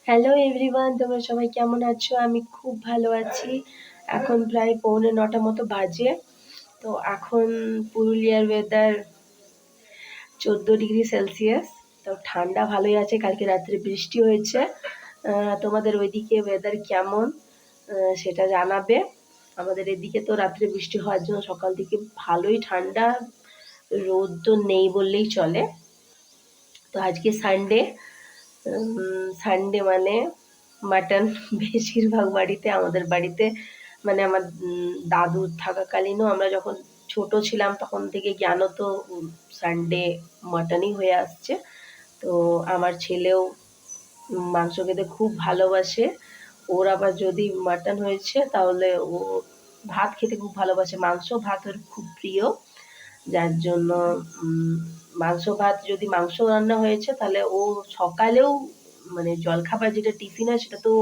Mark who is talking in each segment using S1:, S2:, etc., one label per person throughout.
S1: Hello everyone, তোমরা সবাই কেমন আছো? আমি খুব ভালো আছি। এখন প্রায় 9:45 মতো বাজে। তো এখন পুরুলিয়ার ওয়েদার 14°C। তো ঠান্ডা ভালোই আছে, কালকে রাত্রে বৃষ্টি হয়েছে। তোমাদের ওইদিকে ওয়েদার কেমন সেটা জানাবে। আমাদের এদিকে তো রাত্রে বৃষ্টি হওয়ার জন্য সকাল থেকে ভালোই ঠান্ডা, রোদ তো নেই বললেই চলে। তো আজকে সানডে, সানডে মানে মাটন। বেশিরভাগ বাড়িতে, আমাদের বাড়িতে মানে আমার দাদু থাকাকালীনও আমরা যখন ছোট ছিলাম তখন থেকে জ্ঞানত সানডে মাটনই হয়ে আসছে। তো আমার ছেলেও মাংস খেতে খুব ভালোবাসে। ওর আবার যদি মাটন হয়েছে তাহলে ও ভাত খেতে খুব ভালোবাসে, মাংস ভাত ওর খুব প্রিয়। যার জন্য মাংস ভাত, যদি মাংস রান্না হয়েছে তাহলে ও সকালেও মানে জলখাবার যেটা টিফিন হয় সেটা তো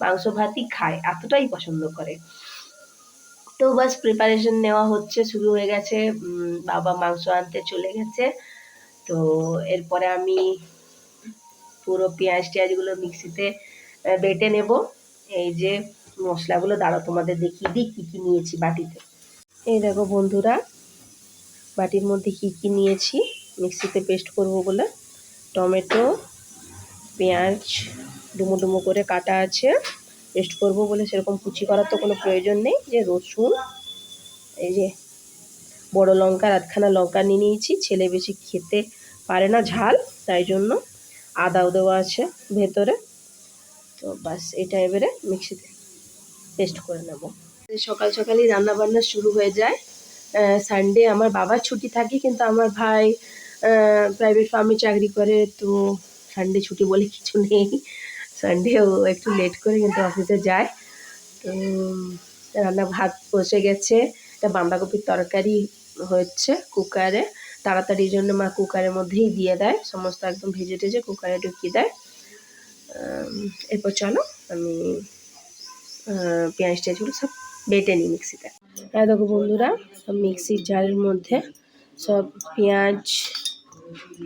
S1: মাংস ভাতই খায়, এতটাই পছন্দ করে। তো বাস প্রিপারেশন নেওয়া হচ্ছে, শুরু হয়ে গেছে। বাবা মাংস আনতে চলে গেছে। তো এরপরে আমি পুরো পেঁয়াজ টেয়াজগুলো মিক্সিতে বেটে নেব। এই যে মশলাগুলো, দাঁড়াও তোমাদের দেখিয়ে দিই কী কী নিয়েছি বাটিতে। এই দেখো বন্ধুরা, বাটির মধ্যে কী কী নিয়েছি মিক্সিতে পেস্ট করব বলে। টমেটো, পেঁয়াজ ডুমো ডুমো করে কাটা আছে, পেস্ট করব বলে, সেরকম কুচি করার তো কোনো প্রয়োজন নেই। যে রসুন, এই যে বড় লঙ্কা, আধখানা লঙ্কা নিয়ে নিয়েছি, ছেলে বেশি খেতে পারে না ঝাল, তাই জন্য আদাও দেওয়া আছে ভেতরে। তো বাস এটা এবারে মিক্সিতে পেস্ট করে নেব। সকাল সকালই রান্না বান্না শুরু হয়ে যায়। সানডে আমার বাবার ছুটি থাকে, কিন্তু আমার ভাই প্রাইভেট ফার্মে চাকরি করে, তো সানডে ছুটি বলে কিছু নেই। সানডেও একটু লেট করে কিন্তু অফিসে যায়। তো রান্না ভাত বসে গেছে, একটা বাঁধাকপির তরকারি হচ্ছে কুকারে। তাড়াতাড়ির জন্য মা কুকারের মধ্যেই দিয়ে দেয়, সমস্ত একদম ভেজে টেজে কুকারে ঢুকিয়ে দেয়। এরপর চলো আমি পেঁয়াজ টেয়াজগুলো সব বেটে নিই মিক্সিতে। দেখো বন্ধুরা, মিক্সির জারের মধ্যে সব পেঁয়াজ,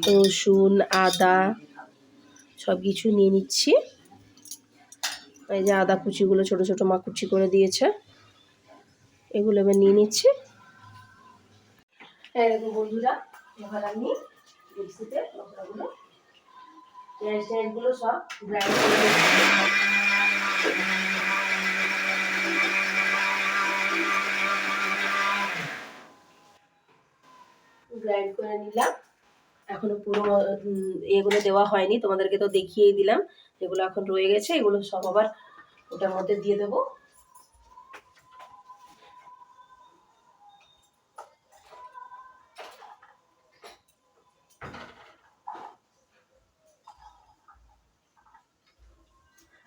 S1: রসুন, আদা সব কিছু নিয়ে নিচ্ছি। এই যে আদা কুচিগুলো ছোট ছোট মা কুচি করে দিয়েছে, এগুলো এবার নিয়ে নিচ্ছি। দেখো বন্ধুরা, এবার আমি মিক্সিতে মশলাগুলো, পেঁয়াজ টেয়াজগুলো সব গ্রাইন্ড করে নিলাম। এখনো পুরো এগুলো দেওয়া হয়নি, তোমাদেরকে তো দেখিয়েই দিলাম। এগুলো এখন রয়ে গেছে, এগুলো সব আবার ওটার মধ্যে দিয়ে দেবো।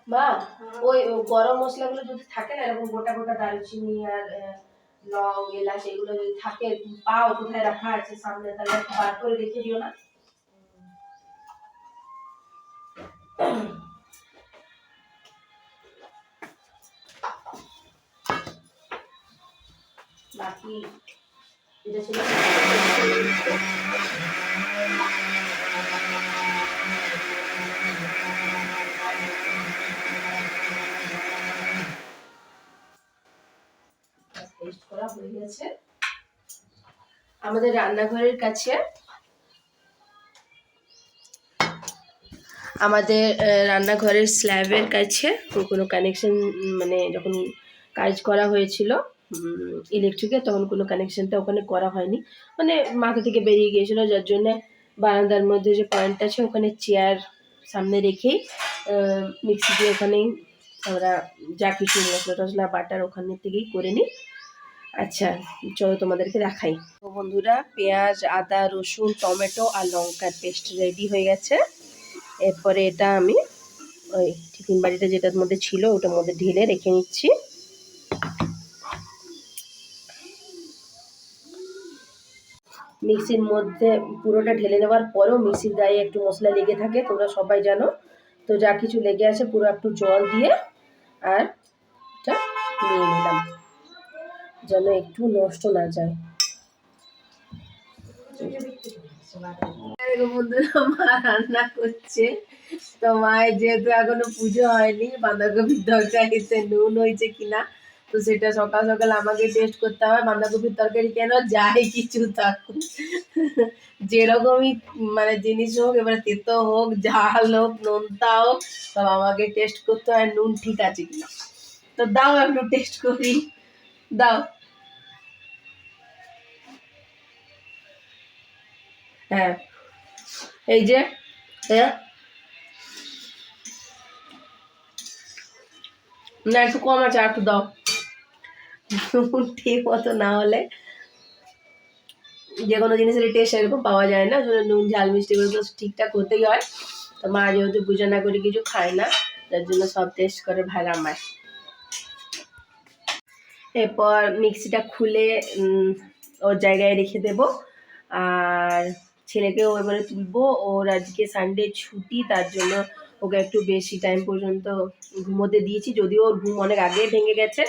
S1: মা, ওই গরম মশলাগুলো যদি থাকে না, এরকম গোটা গোটা দারুচিনি আর লং এলাচ, এগুলো যদি থাকে, পাও কোথায় রাখা আছে সামনে, তাহলে বার করে রেখে দিও না। বাকি এটা ছিল পেস্ট করা হয়ে গেছে। আমাদের রান্নাঘরের কাছে, আমাদের রান্নাঘরের স্ল্যাবের কাছে কোনো কানেকশন, মানে যখন কাজ করা হয়েছিল ইলেকট্রিকের, তখন কোনো কানেকশনটা ওখানে করা হয়নি, মানে মাথা থেকে বেরিয়ে গিয়েছিলো। যার জন্যে বারান্দার মধ্যে যে পয়েন্ট আছে ওখানে চেয়ার সামনে রেখেই মিক্সি দিয়ে ওখানেই আমরা যা কিছু মশলা টশলা বাটার ওখানে থেকেই করে নিই। আচ্ছা চলো তোমাদেরকে দেখাই। তো বন্ধুরা, পেঁয়াজ, আদা, রসুন, টমেটো আর লঙ্কার পেস্ট রেডি হয়ে গেছে। এরপরে এটা আমি ওই টিফিন বাড়িটা যেটার মধ্যে ছিল ওটার মধ্যে ঢেলে রেখে নিচ্ছি। মিক্সির মধ্যে পুরোটা ঢেলে নেওয়ার পরেও মিক্সির গায়ে একটু মশলা লেগে থাকে, তোমরা সবাই জানো। তো যা কিছু লেগে আছে পুরো একটু জল দিয়ে আর এটা নিয়ে নিলাম, যেন একটু নষ্ট না যায়। বন্ধুরা, মা রান্না করছে। তো মায়ের যেহেতু এখনো পুজো হয়নি, বাঁধাকপির তরকারিতে নুন হয়েছে কিনা তো সেটা সকাল সকাল আমাকে টেস্ট করতে হয়। বাঁধাকপির তরকারি কেন যাই কিছু থাকুক, যেরকমই মানে জিনিস হোক, এবার তেতো হোক, ঝাল হোক, নোনতা হোক, সব আমাকে টেস্ট করতে হয় নুন ঠিক আছে কিনা। তো দাও একটু টেস্ট করি, দাও। হ্যাঁ, এই যে, হ্যাঁ না, একটু কম আছে, আর একটু দাও। ঠিক মতো না হলে যে কোনো জিনিসের টেস্ট এরকম পাওয়া যায় না। নুন ঝাল মিষ্টি এগুলো তো ঠিকঠাক হতেই হয়। তো মা যেহেতু পুজো না করে কিছু খায় না, তার জন্য সব টেস্ট করে ভাড়া মায়। এরপর মিক্সিটা খুলে ওর জায়গায় রেখে দেব। আর ছেলেকেও এবারে তুলবো। ওর আজকে সানডে ছুটি, তার জন্য ওকে একটু বেশি টাইম পর্যন্ত ঘুমোতে দিয়েছি, যদিও ওর ঘুম অনেক আগে ভেঙে গেছে।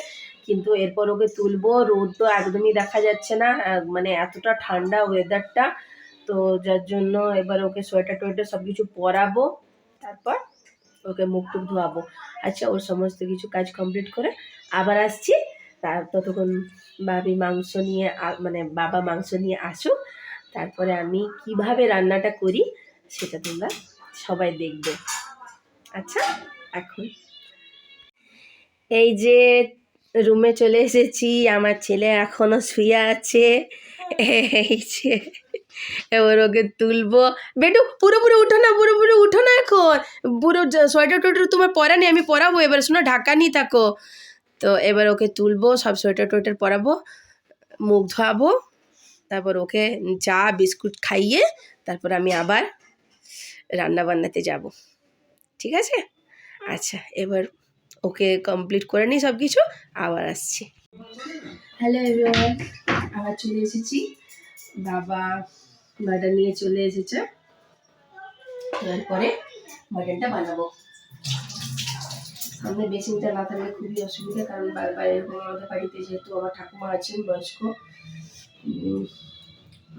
S1: কিন্তু এরপর ওকে তুলবো। রোদ তো একদমই দেখা যাচ্ছে না, মানে এতটা ঠান্ডা ওয়েদারটা। তো যার জন্য এবার ওকে সোয়েটার টোয়েটার সব কিছু পরাবো, তারপর ওকে মুখ টুক ধোয়াবো। আচ্ছা, ওর সমস্ত কিছু কাজ কমপ্লিট করে আবার আসছি। তার ততক্ষণ ভাবি মাংস নিয়ে মানে বাবা মাংস নিয়ে আসুক, তারপরে আমি কিভাবে রান্নাটা করি সেটা তোমরা সবাই দেখবে। আচ্ছা, এখন এই যে রুমে চলে এসেছি, আমার ছেলে এখনো শুয়ে আছে। এই যে এবার ওকে তুলবো। বেটু পুরোপুরি উঠো না, পুরোপুরি উঠো না, এখন পুরো সোয়েটার টোয়েটার তোমার পরা নেই, আমি পরাবো। এবার শোনো, ঢাকা নিয়ে থাকো। তো এবার ওকে তুলবো, সব সোয়েটার টোয়েটার পরাবো, মুখ ধোয়াবো, তারপর ওকে চা বিস্কুট খাইয়ে তারপর আমি আবার রান্না বান্নাতে যাব। ঠিক আছে? আচ্ছা, এবার ওকে কমপ্লিট করে নিই সব কিছু, আবার আসছি। হ্যালো এভরিওয়ান, আবার চলে এসেছি। বাবা মাটন নিয়ে চলে এসেছে, তারপরে মাটনটা বানাবো। সামনে বেসিনটা না থাকলে খুবই অসুবিধা, কারণ বারবার এরকম আমাদের বাড়িতে যেহেতু আমার ঠাকুমা আছেন বয়স্ক,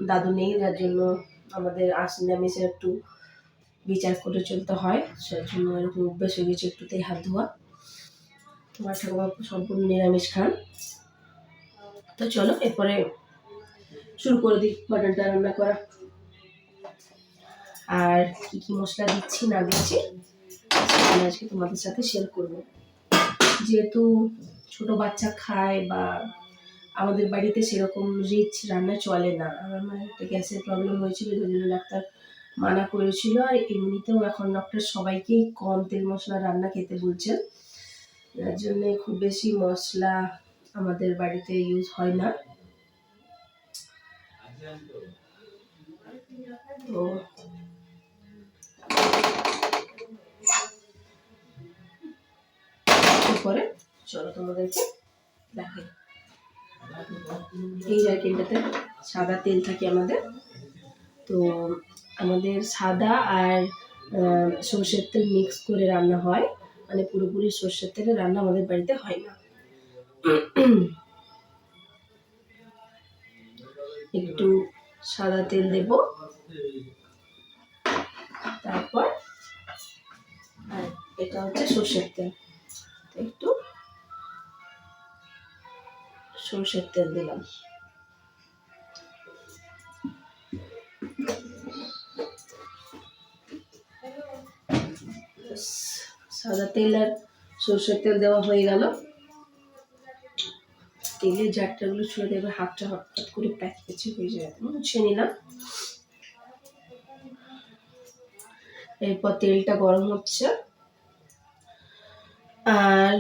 S1: দাদু নেই, যার জন্য আমাদের নিরামিষের একটু বিচার করে চলতে হয়। সেই জন্য এরকম অভ্যেস হয়ে গেছে একটুতেই হাত ধোয়া। তোমার ঠাকুমা সম্পূর্ণ নিরামিষ খান। তো চলো এরপরে শুরু করে দিই মাটনটা রান্না করা। আর কি কি মশলা দিচ্ছি না দিচ্ছি আমি আজকে তোমাদের সাথে শেয়ার করব। যেহেতু ছোট বাচ্চা খায়, বা আমাদের বাড়িতে সেরকম রিচ রান্না চলে না। আমার মায়ের একটা গ্যাসের প্রবলেম হয়েছিল, ওই জন্য ডাক্তার মানা করেছিল। আর এমনিতেও এখন ডক্টর সবাইকেই কম তেল মশলা রান্না খেতে বলছেন, যার জন্য খুব বেশি মশলা আমাদের বাড়িতে ইউজ হয় না। তো এরপরে চলো তোমাদেরকে দেখাই। এই জায়গাটাতে সাদা তেল থাকে আমাদের। তো আমাদের সাদা আর সর্ষের তেল মিক্স করে রান্না হয়, মানে পুরোপুরি সর্ষের তেলে রান্না আমাদের বাড়িতে হয় না। একটু সাদা তেল দেব, তারপর এটা হচ্ছে সর্ষের তেল, একটু সর্ষের তেল দিলাম। সাদা তেল আর সর্ষের তেল দেওয়া হয়ে গেল। তেলের জারটাগুলো ছুঁড়ে দেবে, হাতটা হঠাৎ করে প্যাচপ্যাচে হয়ে যায়, মুছে নিলাম। এরপর তেলটা গরম হচ্ছে, আর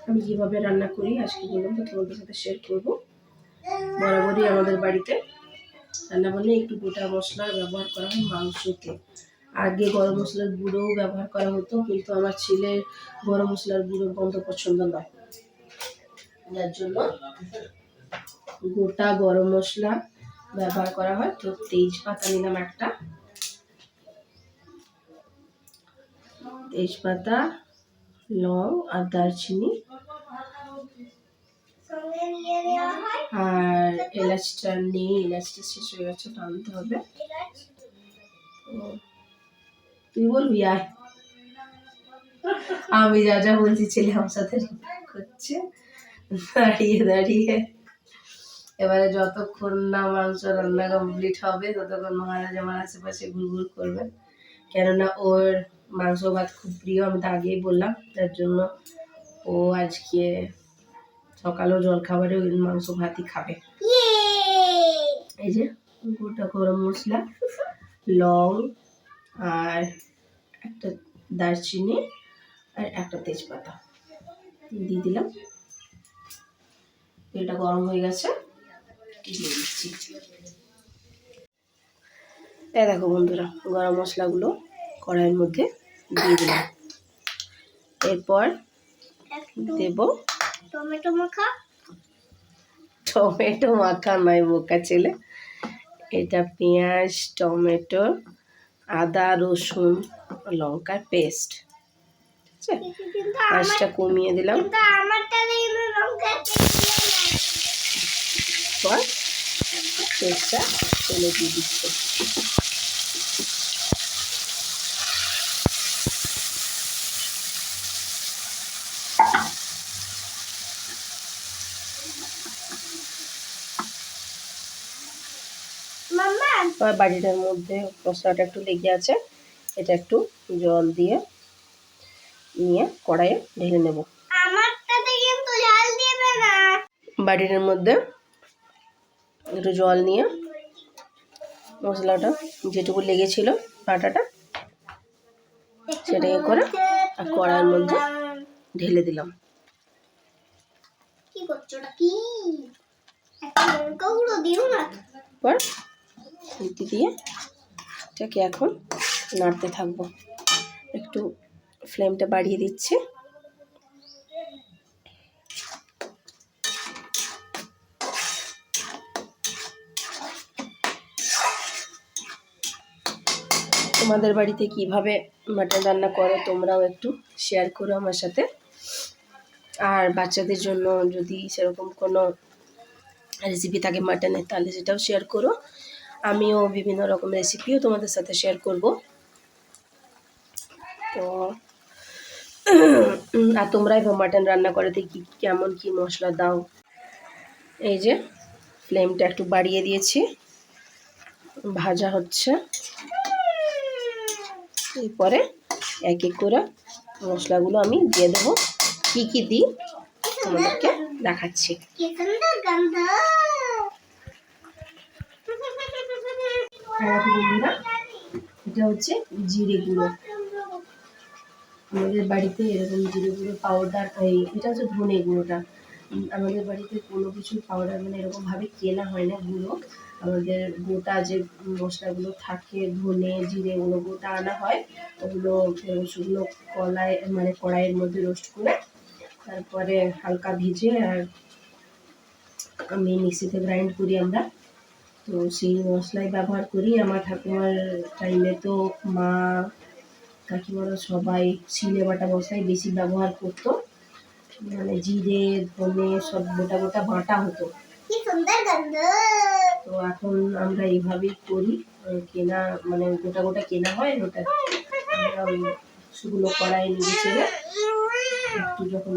S1: আমি কিভাবে রান্না করি আজকে বললাম তো তোমাদের সাথে শেয়ার করবো। বরাবরই আমাদের বাড়িতে রান্না বান্না একটু গোটা মশলার ব্যবহার করা হয় মাংসতে। আগে গরম মশলার গুঁড়োও ব্যবহার করা হতো, কিন্তু আমার ছেলের গরম মশলার গুঁড়ো গন্ধ পছন্দ নয়, যার জন্য গোটা গরম মশলা ব্যবহার করা হয়। তো তেজপাতা নিলাম একটা, তেজপাতা, লং আর দারচিনি, আর এলাচটা নেই, এলাচটা শেষ হয়ে গেছে, ওটা আনতে হবে। তুই বলবি আয়, আমি যা যা বলছি ছেলে আমার সাথে করছে দাঁড়িয়ে দাঁড়িয়ে। এবারে যতক্ষণ না মাংস রান্না কমপ্লিট হবে ততক্ষণ মহারাজ আমার আশেপাশে ঘুরঘুর করবে, কেননা ওর মাংস ভাত খুব প্রিয়, আমি তো আগেই বললাম। তার জন্য ও আজকে সকালেও জলখাবারে ওই মাংস ভাতই খাবে। এই যে গোটা গরম মশলা, লং, আর একটা দারচিনি, আর একটা তেজপাতা দিয়ে দিলাম। তেলটা গরম হয়ে গেছে, দিয়ে দিচ্ছি। এই দেখো বন্ধুরা, গরম মশলাগুলো কড়াইয়ের মধ্যে দিয়ে দিলাম। এরপর দেব
S2: টমেটো মাখা।
S1: টমেটো মাখা নয় বোকা ছেলে, এটা পেঁয়াজ, টমেটো, আদা, রসুন, লঙ্কার পেস্ট। ঠিক আছে, পেঁয়াজটা কমিয়ে দিলাম। পেস্টটা তেলে দিয়ে দিচ্ছি। আমার বাড়িটার মধ্যে মশলাটা একটু লেগে আছে, এটা একটু জল দিয়ে নিয়ে কড়াইয়ে ঢেলে নেব। বাড়িটার মধ্যে একটু জল নিয়ে মশলাটা যেটুকু লেগেছিল আটাটা সেটাকে করে আর কড়াইয়ের মধ্যে ঢেলে দিলাম।
S2: কি করছো কি? একটা লঙ্কা গুঁড়ো দিও না।
S1: পর খুন্তি দিয়ে এটাকে এখন নাড়তে থাকবো। একটু ফ্লেমটা বাড়িয়ে দিচ্ছি। তোমাদের বাড়িতে কিভাবে মাটন রান্না করো তোমরাও একটু শেয়ার করো আমার সাথে। আর বাচ্চাদের জন্য যদি সেরকম কোনো রেসিপি থাকে মাটনের, তাহলে সেটাও শেয়ার করো। আমিও বিভিন্ন রকম রেসিপিও তোমাদের সাথে শেয়ার করব। তো আর তোমরাই মাটন রান্না করাতে কি কেমন কি মশলা দাও। এই যে ফ্লেমটা একটু বাড়িয়ে দিয়েছি, ভাজা হচ্ছে। এরপরে এক এক করে মশলাগুলো আমি দিয়ে দেবো, কী কী দিই তোমাদেরকে দেখাচ্ছি। এটা হচ্ছে জিরে গুঁড়ো। আমাদের বাড়িতে এরকম জিরে গুঁড়ো পাউডার, এটা হচ্ছে ধনে গুঁড়োটা। আমাদের বাড়িতে কোনো কিছু পাউডার মানে এরকমভাবে কেনা হয় না গুঁড়ো। আমাদের গোটা যে মশলাগুলো থাকে, ধনে জিরে গুঁড়ো গোটা আনা হয়, ওগুলো সেগুলো কড়াইয়ের মধ্যে রোস্ট করে তারপরে হালকা ভেজে আর আমি মিক্সিতে গ্রাইন্ড করি আমরা। তো সেই মশলাই ব্যবহার করি। আমার ঠাকুমার টাইমে তো মা কাকিমারা সবাই শিলে বাটা মশলাই বেশি ব্যবহার করতো, মানে জিরে ধনে সব গোটা গোটা বাটা হতো। তো এখন আমরা এইভাবেই করি, কেনা মানে গোটা গোটা কেনা হয়, ওটা আমরা ওই শুকনো কড়াই নিয়ে ছেড়ে একটু যখন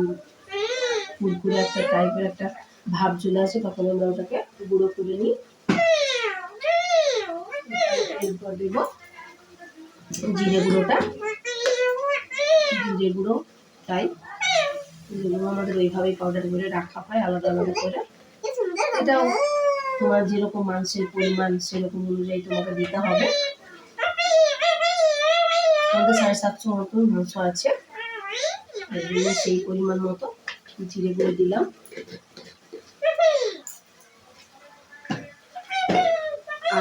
S1: কুড়কুড়ে একটা টাইপের একটা ভাব চলে আসে তখন আমরা ওটাকে গুঁড়ো করে নিই। এরপর দেবো জিরে গুঁড়োটা, জিরে গুঁড়ো তাই যেগুলো আমাদের ওইভাবেই পাউডার করে রাখা হয় আলাদা আলাদা করে। এটাও তোমার যেরকম মাংসের পরিমাণ সেরকম অনুযায়ী তোমাকে দিতে হবে। আমাদের 750 মতো মাংস আছে, সেই পরিমাণ মতো জিরে গুঁড়ো দিলাম।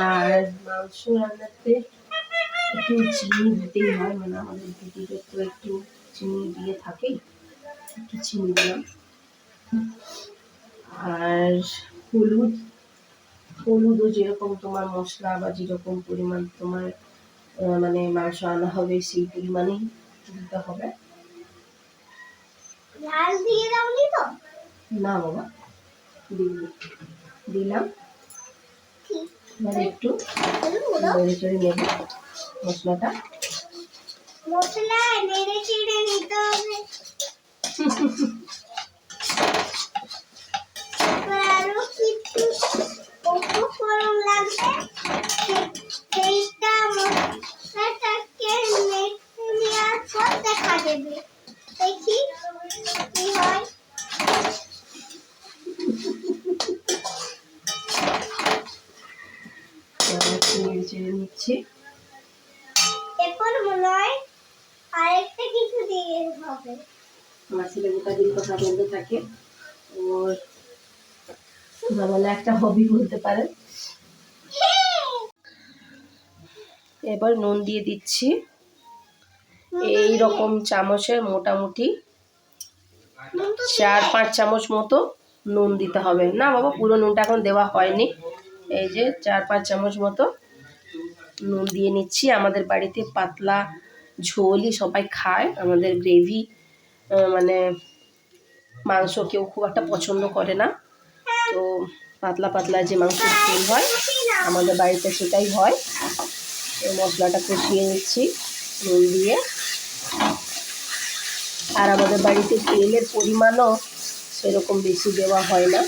S1: আর মাংস রান্নাতে একটু চিনি দিতেই হয়, মানে আমাদের দিদিদের তো একটু চিনি দিয়ে থাকেই, একটু চিনি দিলাম। আর হলুদও যেরকম তোমার মশলা বা যেরকম পরিমাণ তোমার মানে মাংস আনা হবে সেই পরিমাণেই দিতে হবে। না বাবা, দিলাম। এবারে একটু নেড়ে চেড়ে নেব মশলাটা।
S2: মশলা নেড়ে চেড়ে নিতে হবে। আরো কিছু উপকরণ লাগবে, সেইটা মশলাটাকে নেড়ে নেওয়ার পর দেখা দেবে। দেখি কি হয়।
S1: নেড়ে চেড়ে নিচ্ছি।
S2: এরপর মনে হয় আরেকটা কিছু দিয়ে হবে।
S1: আমার ছেলে গোটা দিন কথা বলতে থাকে, ওর বলে একটা হবি বলতে পারেন। এবার নুন দিয়ে দিচ্ছি এই রকম চামচের মোটামুটি 4-5 চামচ মতো নুন দিতে হবে। না বাবা, পুরো নুনটা এখন দেওয়া হয়নি। এই যে 4-5 চামচ মতো নুন দিয়ে নিচ্ছি। আমাদের বাড়িতে পাতলা ঝোলই সবাই খায়, আমাদের গ্রেভি মানে মাংস কেউ খুব একটা পছন্দ করে না। তো পাতলা পাতলা যে মাংসের ঝোল হয় আমাদের বাড়িতে সেটাই হয়। এই মশলাটা কষিয়ে নিচ্ছি নুন দিয়ে। আর আমাদের বাড়িতে তেলের পরিমাণও সেরকম বেশি দেওয়া হয় না।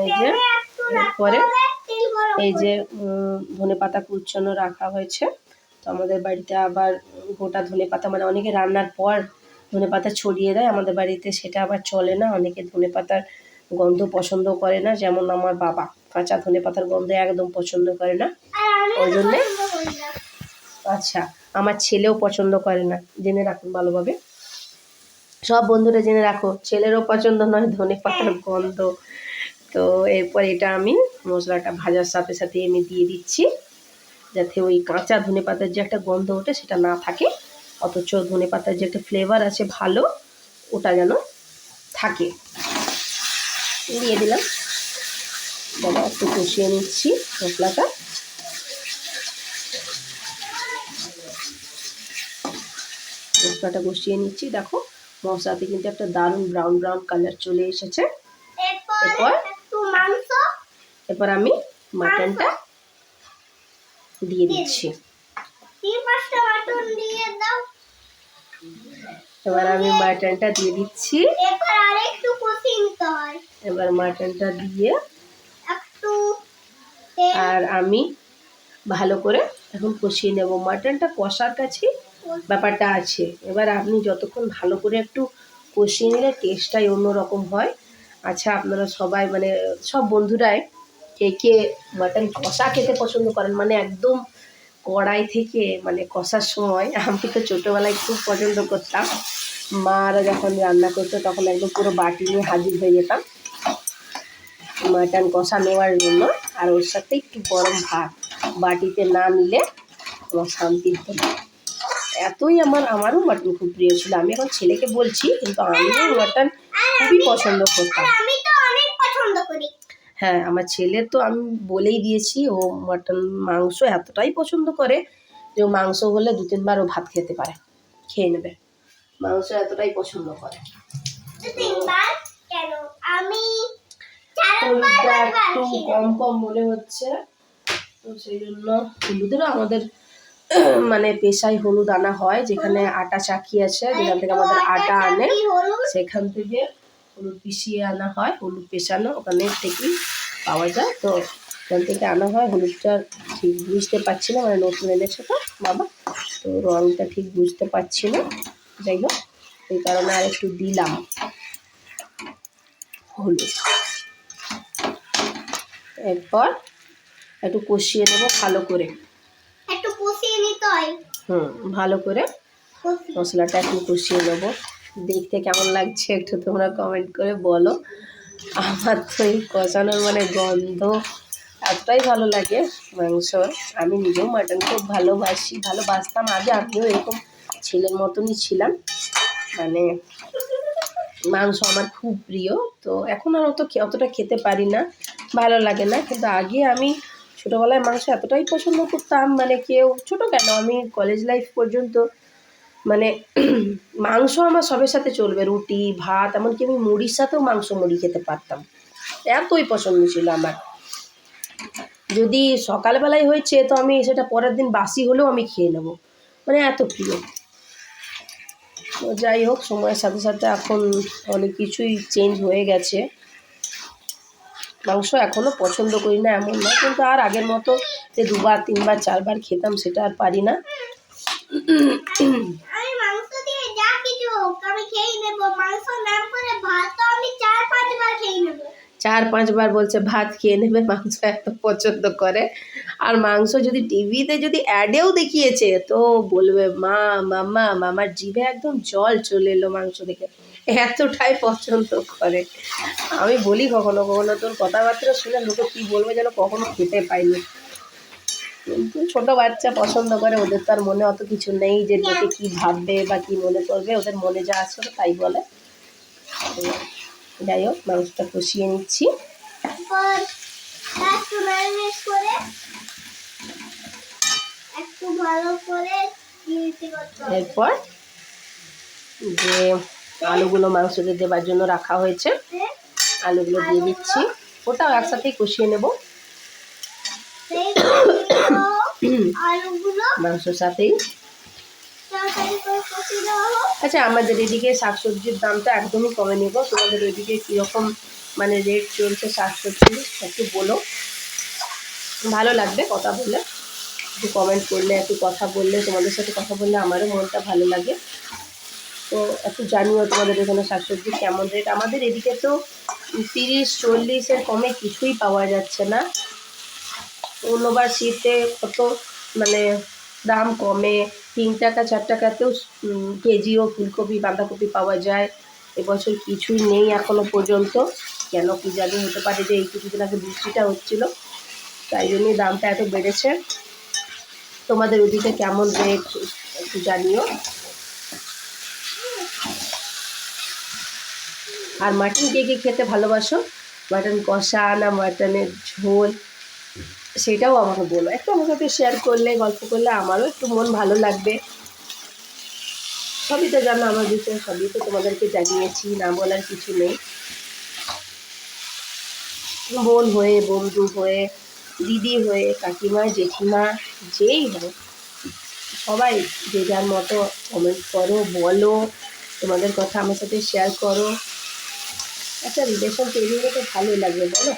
S1: এই যে এরপরে এই যে ধনেপাতা কুচনো রাখা হয়েছে। তো আমাদের বাড়িতে আবার গোটা ধনেপাতা মানে অনেকে রান্নার পর ধনেপাতা ছড়িয়ে দেয়, আমাদের বাড়িতে সেটা আবার চলে না। অনেকে ধনেপাতার গন্ধ পছন্দ করে না, যেমন আমার বাবা কাঁচা ধনেপাতার গন্ধ একদম পছন্দ করে না। ওই জন্যে আচ্ছা, আমার ছেলেও পছন্দ করে না, জেনে রাখুন ভালোভাবে। সব বন্ধুরা জেনে রাখো, ছেলেরও পছন্দ নয় ধনেপাতার গন্ধ। তো এরপর এটা আমি মশলাটা ভাজার সাথে সাথে আমি দিয়ে দিচ্ছি, যাতে ওই কাঁচা ধনেপাতার যে একটা গন্ধ ওঠে সেটা না থাকে, অথচ ধনেপাতার যে একটা ফ্লেভার আছে ভালো, ওটা যেন থাকে। দিয়ে দিলাম, দাদা একটু কষিয়ে নিচ্ছি মশলাটা। মশলাটা কষিয়ে নিচ্ছি, দেখো মশলাতে কিন্তু একটা দারুণ ব্রাউন ব্রাউন কালার চলে এসেছে। এরপর আমি মাটনটা দিয়ে দিচ্ছি। এবার আমি মাটনটা দিয়ে দিচ্ছি। এবার মাটনটা দিয়ে আর আমি ভালো করে এখন কষিয়ে নেব। মাটনটা কষার কাছে ব্যাপারটা আছে। এবার আপনি যতক্ষণ ভালো করে একটু কষিয়ে নিলে টেস্টটাই অন্যরকম হয়। আচ্ছা, আপনারা সবাই মানে সব বন্ধুরাই কে কে মাটন কষা খেতে পছন্দ করেন, মানে একদম কড়াই থেকে মানে কষার সময়? আমি তো ছোটোবেলায় খুব পছন্দ করতাম। মারা যখন রান্না করতো তখন একদম পুরো বাটি নিয়ে হাজির হয়ে যেতাম মাটন কষা নেওয়ার জন্য। আর ওর সাথে একটু গরম ভাত বাটিতে না নিলে আমার শান্তি হতো না। এতই আমারও মাটন খুব প্রিয় ছিল। আমি এখন ছেলেকে বলছি, কিন্তু আমিও মাটন খুবই পছন্দ করতাম। হ্যাঁ, আমার ছেলে তো আমি বলেই দিয়েছি, ও মাটন মাংস এতটাই পছন্দ করে যে ও মাংস হলে 2-3 বার ও ভাত খেয়ে নেবে। মাংস এতটাই পছন্দ করে। হলুদটা একটু কম কম মনে হচ্ছে, তো সেই জন্য হলুদেরও আমাদের মানে পেশায় হলুদ আনা হয়, যেখানে আটা চাকি আছে, যেখান থেকে আমাদের আটা আনে সেখান থেকে হলুদ পিষিয়ে আনা হয়। হলুদ পেশানো ওখানে থেকেই পাওয়া যায়, তো ওখান থেকে আনা হয়। হলুদটা ঠিক বুঝতে পারছি না, মানে নতুন এনেছে তো বাবা, তো রঙটা ঠিক বুঝতে পারছি না। যাই হোক, এই কারণে আর একটু দিলাম হলুদ। এরপর একটু কষিয়ে নেবো ভালো করে, ভালো করে মশলাটা একটু কষিয়ে নেবো। দেখতে কেমন লাগছে একটু তোমরা কমেন্ট করে বলো। আমার তো এই কষানোর মানে গন্ধ এতটাই ভালো লাগে মাংসর। আমি নিজেও মাটন খুব ভালোবাসতাম আগে। আমিও এরকম ছেলের মতনই ছিলাম, মানে মাংস আমার খুব প্রিয়। তো এখন আর অতটা খেতে পারি না, ভালো লাগে না। কিন্তু আগে আমি ছোটোবেলায় মাংস এতটাই পছন্দ করতাম, মানে কেউ ছোটো কেন, আমি কলেজ লাইফ পর্যন্ত মানে মাংস আমার সবের সাথে চলবে, রুটি ভাত, এমনকি আমি মুড়ির সাথেও মাংস মুড়ি খেতে পারতাম, এতই পছন্দ ছিল আমার। যদি সকালবেলায় হয়েছে তো আমি সেটা পরের দিন বাসি হলেও আমি খেয়ে নেব, মানে এত প্রিয়। তো যাই হোক, সময়ের সাথে সাথে এখন অনেক কিছুই চেঞ্জ হয়ে গেছে। মাংস এখনও পছন্দ করি না এমন না, কিন্তু আর আগের মতো যে 2বার 3বার 4বার খেতাম সেটা আর পারি না।
S2: আমি মাংস দিয়ে যা কিছু হোক আমি খেয়ে নেব, মাংস নাম করে ভাত তো আমি 4-5 বার খেয়ে নেব।
S1: 4-5বার বলছে ভাত খেয়ে নেবে, মাংস এত পছন্দ করে। আর মাংস যদি টিভিতে যদি অ্যাডেও দেখিয়েছে তো বলবে মা মাম্মা, মামার জিভে একদম জল চলে এলো মাংস দেখে, এতটাই পছন্দ করে। আমি বলি কখনো কখনো তোর কথাবার্তা শুনে লোকে কী বলবে যেন কখনো খেতে পাইনি, কিন্তু ছোটো বাচ্চা পছন্দ করে, ওদের তো আর মনে অত কিছু নেই যে লোকে কী ভাববে বা কী মনে করবে, ওদের মনে যা আছে তাই বলে। তো যাই হোক, মাংসটা কষিয়ে নিচ্ছি।
S2: তারপর একটু ম্যারিনেট করে একটু ভালো করে দিতে করতে হবে।
S1: এরপর যে আলুগুলো মাংসতে দেওয়ার জন্য রাখা হয়েছে, আলুগুলো দিয়ে দিচ্ছি, ওটাও একসাথেই কষিয়ে নেব
S2: সেই আলুগুলো
S1: মাংসর সাথেই।
S2: তরকারি করে কষিয়ে দেওয়া হোক।
S1: আচ্ছা, আমাদের এদিকে শাকসবজির দামটা একদমই কমে নেব, তোমাদের ওইদিকে কীরকম মানে রেট চলছে শাকসবজি একটু বলো, ভালো লাগবে কথা বললে, একটু কমেন্ট করলে, একটু কথা বললে, তোমাদের সাথে কথা বললে আমারও মনটা ভালো লাগে। তো একটু জানিও তোমাদের এখানে শাকসবজি কেমন রেট। আমাদের এদিকে তো 30-40-এর কমে কিছুই পাওয়া যাচ্ছে না। অন্যবার শীতে কত মানে দাম কমে, 3 টাকা 4 টাকাতেও কেজিও ফুলকপি বাঁধাকপি পাওয়া যায়। এবছর কিছুই নেই এখনো পর্যন্ত, কেন কি জানি, হতে পারে যে এই কিছুদিন আগে বৃষ্টিটা হচ্ছিল তাই জন্যই দামটা এত বেড়েছে। তোমাদের ওদিকে কেমন রেট একটু জানিও। আর মাটন কে কে খেতে ভালোবাসো, মাটন কষা না মাটনের ঝোল, সেটাও আমাকে বলো, একটু আমার সাথে শেয়ার করলে, গল্প করলে আমারও একটু মন ভালো লাগবে। সবই তো জানো আমার বিষয়ে, সবই তো তোমাদেরকে জানিয়েছি, না বলার কিছু নেই। বোন হয়ে, বন্ধু হয়ে, দিদি হয়ে, কাকিমা জেঠিমা যেই হোক, সবাই যে যার মতো কমেন্ট করো, বলো, তোমাদের কথা আমার সাথে শেয়ার করো। একটা রিলেশন তৈরি হলে তো ভালোই লাগবে, বলো।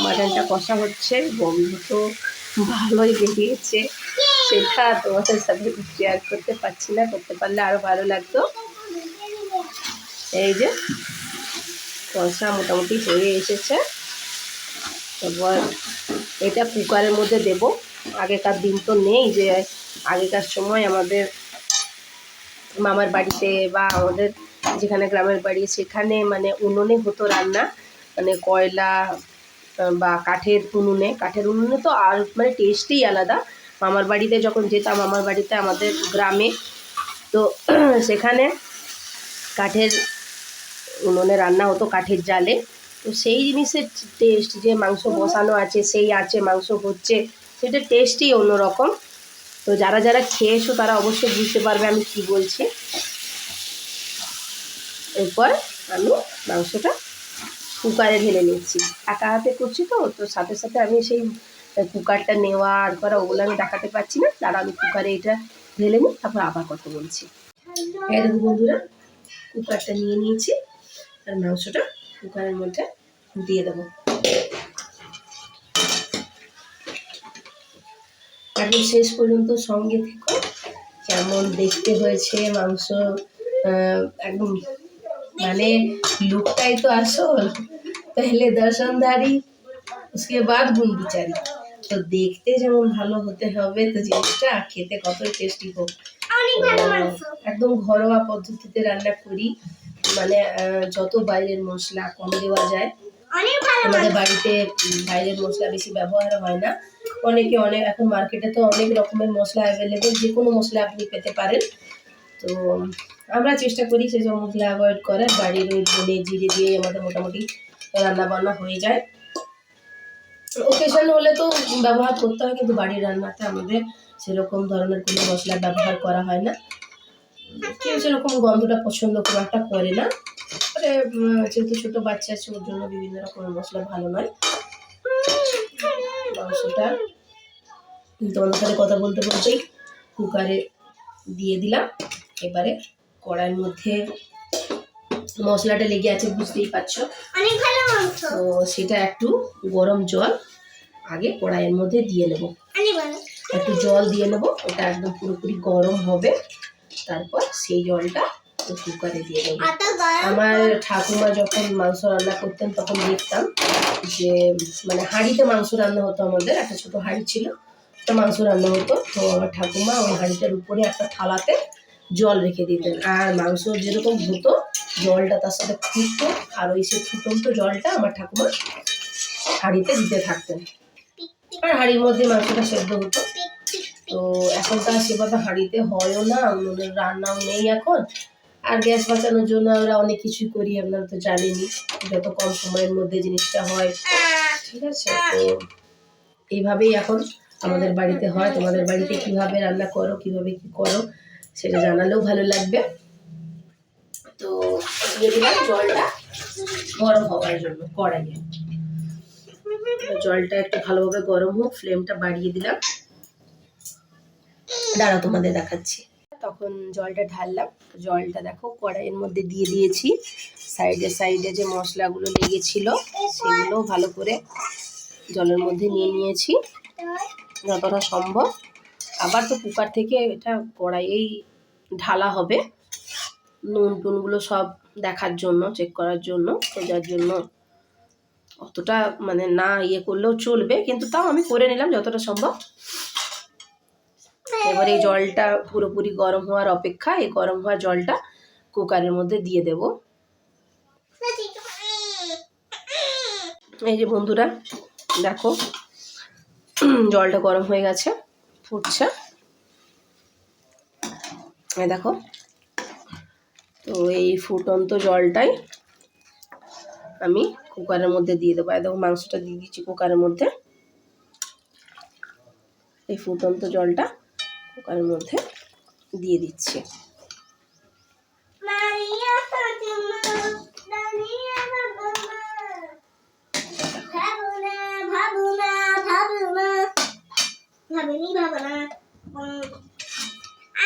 S1: মাটনটা কষা হচ্ছে, গন্ধ তো ভালোই বেরিয়েছে, সেটা তোমাদের সাথে শেয়ার করতে পারছি না, করতে পারলে আরও ভালো লাগতো। এই যে কষা মোটামুটি হয়ে এসেছে, তারপর এটা কুকারের মধ্যে দেব। আগেকার দিন তো নেই, যে আগেকার সময় আমাদের মামার বাড়িতে বা আমাদের যেখানে গ্রামের বাড়ি সেখানে মানে উনুনে হতো রান্না, মানে কয়লা বা কাঠের উনুনে তো আর মানে টেস্টই আলাদা। মামার বাড়িতে যখন যেতাম, মামার বাড়িতে আমাদের গ্রামে, তো সেখানে কাঠের উনুনে রান্না হতো, কাঠের জালে। তো সেই জিনিসের টেস্ট, যে মাংস বসানো আছে, সেই আছে মাংস হচ্ছে, সেটা টেস্টই অন্যরকম। তো যারা যারা খেয়েছো তারা অবশ্যই বুঝতে পারবে আমি কি বলছি। এরপর আমি মাংসটা কুকারে ঢেলে নিচ্ছি, একা হাতে করছি তো, তো সাথে সাথে আমি সেই কুকারটা নেওয়া আর করা ওগুলো আমি দেখাতে পারছি না, তারা আমি কুকারে এটা ঢেলে নিই, তারপর আবার কথা বলছি। এই দেখো বন্ধুরা, কুকারটা নিয়ে নিয়েছি আর মাংসটা কুকারের মধ্যে দিয়ে দেবো। একদম শেষ পর্যন্ত সঙ্গে থেকো, কেমন দেখতে হয়েছে মাংস, একদম মানে লুকটাই তো আসল, পহলে দর্শনধারী उसके बाद গুণ বিচারি। তো দেখতে যেমন ভালো হতে হবে, তো জিনিসটা খেতে কত টেস্টি হোক। একদম ঘরোয়া পদ্ধতিতে রান্না করি, মানে যত বাইরের মশলা কম দেওয়া যায়। আমাদের বাড়িতে বাইরের মশলা বেশি ব্যবহার হয় না। অনেকে এখন মার্কেটে তো অনেক রকমের মশলা অ্যাভেলেবেল, যে কোনো মশলা আপনি পেতে পারেন। তো আমরা চেষ্টা করি সেসব মশলা অ্যাভয়েড করার, বাড়ির ওই ধনে জিরে দিয়ে আমাদের মোটামুটি রান্না বান্না হয়ে যায়। ওকেশন হলে তো ব্যবহার করতে হয়, কিন্তু বাড়ির রান্নাতে আমাদের সেরকম ধরনের কোনো মশলা ব্যবহার করা হয় না। কেউ সেরকম গন্ধটা পছন্দ খুব একটা করে না, যেহেতু ছোটো বাচ্চা আছে ওর জন্য বিভিন্ন রকমের মশলা ভালো নয়। মাংসটা তোমাদের সাথে কথা বলতে বলতেই কুকারে দিয়ে দিলাম। এবারে কড়াইয়ের মধ্যে মশলাটা লেগে আছে বুঝতেই পারছো, তো সেটা একটু গরম জল আগে কড়াইয়ের মধ্যে দিয়ে নেব। একটু জল দিয়ে নেব, ওটা একদম পুরোপুরি গরম হবে, তারপর সেই জলটা কুকারে দিয়ে দেবো। আমার ঠাকুমা যখন মাংস রান্না করতেন তখন দেখতাম যে মানে হাঁড়িতে মাংস রান্না হতো, আমাদের একটা ছোটো হাঁড়ি ছিল, তো মাংস রান্না হতো। তো আমার ঠাকুমা ওই হাঁড়িটার উপরে একটা থালাতে জল রেখে দিতেন, আর মাংস যেরকম হতো জলটা তার সাথে ফুটতো, আর ওই সে ফুটন্ত জলটা আমার ঠাকুমা হাঁড়িতে দিতে থাকতেন, আর হাঁড়ির মধ্যে মাংসটা সেদ্ধ হতো। তো এখন তো আর সেভাবে হাঁড়িতে হয়ও না, উনুনের রান্নাও নেই এখন, আর গ্যাস বাঁচানোর জন্য আমরা অনেক কিছুই করি, আপনারা তো জানেনই, যত কম সময়ের মধ্যে জিনিসটা হয়। ঠিক আছে, তো এইভাবেই এখন আমাদের বাড়িতে হয়। তোমাদের বাড়িতে কিভাবে রান্না করো, কিভাবে কি করো সেটা জানালেও ভালো লাগবে। তো দিয়ে দিলাম জলটা গরম হওয়ার জন্য কড়াইয়ে। জলটা একটু ভালোভাবে গরম হোক, ফ্লেমটা বাড়িয়ে দিলাম। দাঁড়াও তোমাদের দেখাচ্ছি। তখন জলটা ঢাললাম, জলটা দেখো কড়াইয়ের মধ্যে দিয়ে দিয়েছি। সাইডে সাইডে যে মশলাগুলো লেগেছিল সেগুলো ভালো করে জলের মধ্যে নিয়ে নিয়েছি যতটা সম্ভব। আবার তো কুকার থেকে এটা কড়াইয়েই ঢালা হবে, নুন টুনগুলো সব দেখার জন্য, চেক করার জন্য, তো যার জন্য অতটা মানে না ইয়ে করলেও চলবে, কিন্তু তাও আমি করে নিলাম যতটা সম্ভব। এবার এই জলটা পুরোপুরি গরম হওয়ার অপেক্ষা, এই গরম হওয়া জলটা কুকারের মধ্যে দিয়ে দেব। এই যে বন্ধুরা দেখো জলটা গরম হয়ে গেছে, ফুটছে, এই দেখো। তো এই ফুটন্ত জলটাই আমি কুকারের মধ্যে দিয়ে দেবো। দেখো মাংসটা দিয়ে দিচ্ছি কুকারের মধ্যে, এই ফুটন্ত জলটা কুকারের মধ্যে দিয়ে দিচ্ছি।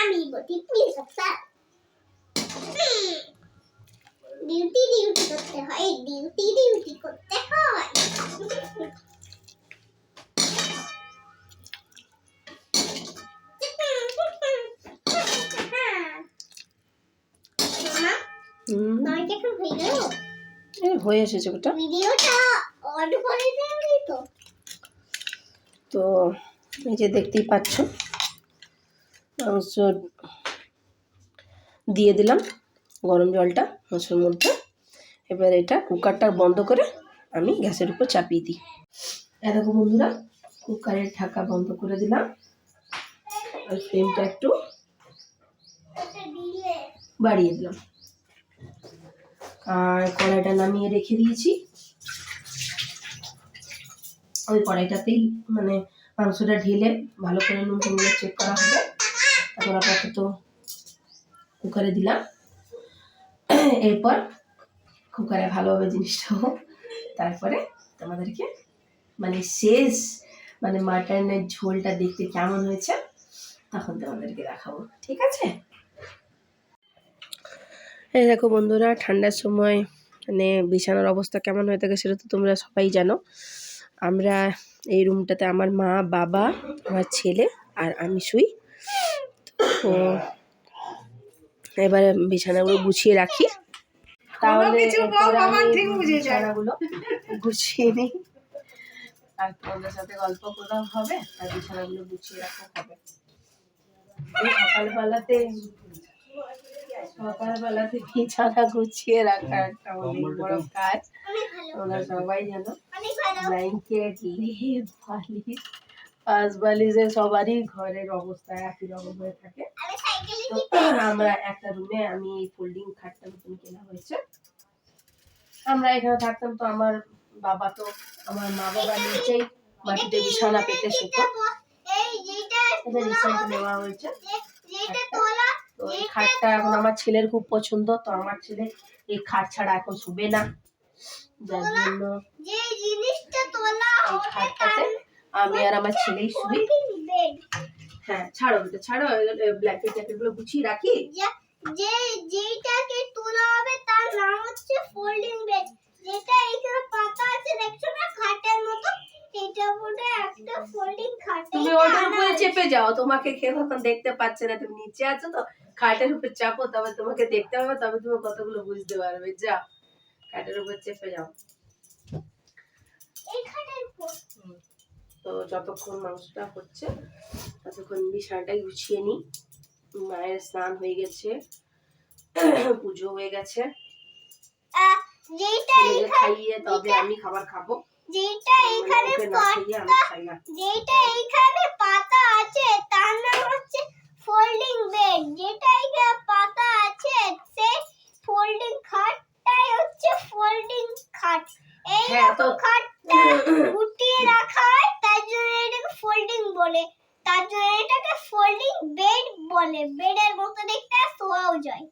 S2: আমি বলি প্লিজ ডিউটি করতে হয়, ডিউটি করতে হয়।
S1: হয়ে এসেছে ওটা,
S2: ভিডিওটা অন করে দেওয়া তো।
S1: তো এই যে দেখতেই পাচ্ছ মাংস দিয়ে দিলাম গরম জলটা মাংসের মধ্যে। এবার এটা কুকারটা বন্ধ করে আমি গ্যাসের উপর চাপিয়ে দিই। দেখো বন্ধুরা কুকারের ঢাকা বন্ধ করে দিলাম, আর ফ্লেমটা একটু বাড়িয়ে দিলাম, আর কড়াইটা নামিয়ে রেখে দিয়েছি। ওই কড়াইটাতেই মানে মাংসটা ঢেলে ভালো করে নুন টুনগুলো চেক করা হবে। এখন আপাতত কুকারে দিলাম, এরপর কুকারে ভালোভাবে জিনিসটা হোক, তারপরে তোমাদেরকে মানে শেষ মানে মাটনের ঝোলটা দেখতে কেমন হয়েছে তখন তোমাদেরকে দেখাবো, ঠিক আছে? এই দেখো বন্ধুরা ঠান্ডার সময় মানে বিছানার অবস্থা কেমন হয়ে থাকে সেটা তো তোমরা সবাই জানো। আমরা এই রুমটাতে আমার মা, বাবা, আমার ছেলে আর আমি শুই। তো এবারে বিছানাগুলো গুছিয়ে রাখি, তাহলে বিছানাগুলো গুছিয়ে নিই, আর তোমাদের সাথে গল্প করা হবে আর বিছানাগুলো গুছিয়ে রাখা হবে। সকালবেলাতে বিছানা গুছিয়ে রাখা একটা অনেক বড় কাজ, তোমরা সবাই জানো। ব্ল্যাঙ্কেট, লেপ, বালিশ, পাশ বালিশে সবারই ঘরের অবস্থা একই রকম হয়ে থাকে। তো আমরা একটা রুমে আমি ফোল্ডিং খাটটা নতুন কেনা হয়েছে, আমরা এখানে থাকতাম। তো আমার বাবা তো আমার মা বাবা নিচেই মাটিতে বিছানা পেতে শুতো, এটা রিসেন্ট নেওয়া হয়েছে। তো এই খাটটা এখন আমার ছেলের খুব পছন্দ, তো আমার ছেলে এই খাট ছাড়া এখন শুবে না, যার জন্য এই খাটটাতে আমি আর আমার ছেলেই শুই। হ্যাঁ ছাড়ো বেটা ছাড়ো, ব্ল্যাঙ্কেট ট্যাঙ্কেট গুলো গুছিয়ে রাখি।
S2: যেটাকে তোলা হবে তার নাম হচ্ছে ফোল্ডিং বেড। যেটা এখানে পাতা আছে দেখছো না খাটের মতো, এটা বলে একটা ফোল্ডিং খাট।
S1: তুমি ওটার উপরে চেপে যাও, তোমাকে কেউ এখন দেখতে পাচ্ছে না, তুমি নিচে আছো তো খাটের উপর চাপো, তবে তোমাকে দেখতে হবে, তবে তুমি কতগুলো বুঝতে পারবে। যাও খাটের উপর চেপে যাও।
S2: এই খাটের উপর
S1: তো যতক্ষণ মাংসটা হচ্ছে ততক্ষণ বিছানাটাই গুছিয়ে নিই। মায়ের স্নান হয়ে গেছে, পুজো হয়ে গেছে,
S2: যেটা
S1: ছেলেকে খাইয়ে তবে আমি খাবার খাবো।
S2: যেটা এখানে যেটা এখানে পাতা আছে তার নাম হচ্ছে ফোল্ডিং বেড। যেটা এখানে পাতা আছে সেই ফোল্ডিং খাটটাই হচ্ছে ফোল্ডিং খাট। এই তো খাটটা গুটিয়ে রাখা হয়, তার জন্য এটাকে ফোল্ডিং বলে, তার জন্য এটাকে ফোল্ডিং বেড বলে। বেডের মতো দেখতে আর শোয়াও যায়।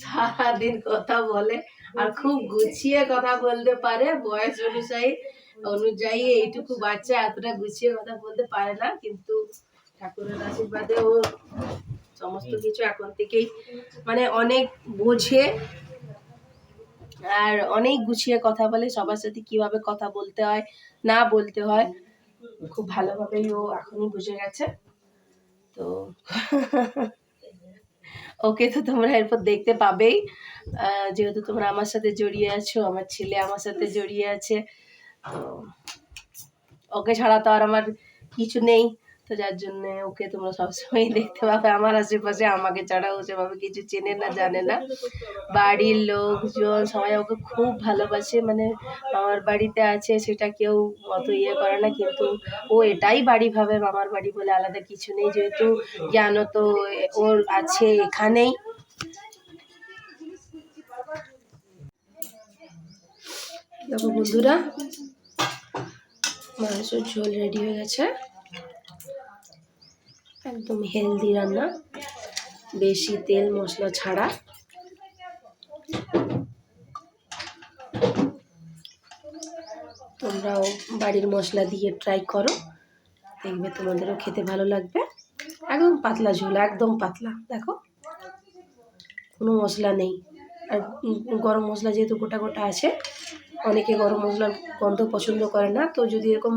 S1: সারাদিন কথা বলে আর খুব গুছিয়ে কথা বলতে পারে, বয়স অনুযায়ী এইটুকু বাচ্চা এতটা গুছিয়ে কথা বলতে পারে না, কিন্তু ঠাকুরের আশীর্বাদে ও সমস্ত কিছু এখন থেকেই মানে অনেক বোঝে আর অনেক গুছিয়ে কথা বলে। সবার সাথে কিভাবে কথা বলতে হয় না বলতে হয় খুব ভালোভাবেই ও এখনই বুঝে গেছে। তো ওকে তো তোমরা এরপর দেখতে পাবেই, যেহেতু তোমরা আমার সাথে জড়িয়ে আছো, আমার ছেলে আমার সাথে জড়িয়ে আছে, তো ওকে ছাড়া তো আর আমার কিছু নেই। তো যার জন্য ওকে তোমরা সবসময় দেখতে পাবে আমার আশেপাশে, আমাকে ছাড়া ও সেভাবে কিছু চেনে না জানে না। বাড়ির লোকজন সবাই ওকে খুব ভালোবাসে, মানে মামার বাড়িতে আছে সেটা কেউ অত ইয়ে করে না, কিন্তু ও এটাই বাড়ি ভাবে, মামার বাড়ি বলে আলাদা কিছু নেই, যেহেতু জ্ঞানও তো ওর আছে এখানেই। দেখো বন্ধুরা, মাংসের ঝোল রেডি হয়ে গেছে, একদম হেলদি রান্না, বেশি তেল মশলা ছাড়া। তোমরাও বাড়ির মশলা দিয়ে ট্রাই করো, দেখবে তোমাদেরও খেতে ভালো লাগবে। একদম পাতলা ঝোল, একদম পাতলা, দেখো কোনো মশলা নেই। আর গরম মশলা যেহেতু গোটা গোটা আছে, অনেকে গরম মশলার গন্ধ পছন্দ করে না, তো যদি এরকম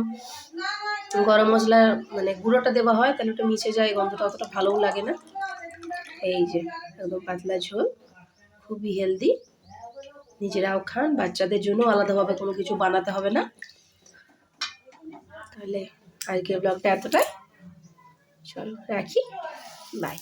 S1: গরম মশলা মানে গুঁড়োটা দেওয়া হয় তাহলে ওটা মিশে যায়, গন্ধটা অতটা ভালোও লাগে না। এই যে একদম পাতলা ঝোল, খুবই হেলদি, নিজেরাও খান, বাচ্চাদের জন্য আলাদাভাবে কোনো কিছু বানাতে হবে না। তাহলে আজকের ব্লগটা এতটাই, চলো রাখি, বাই।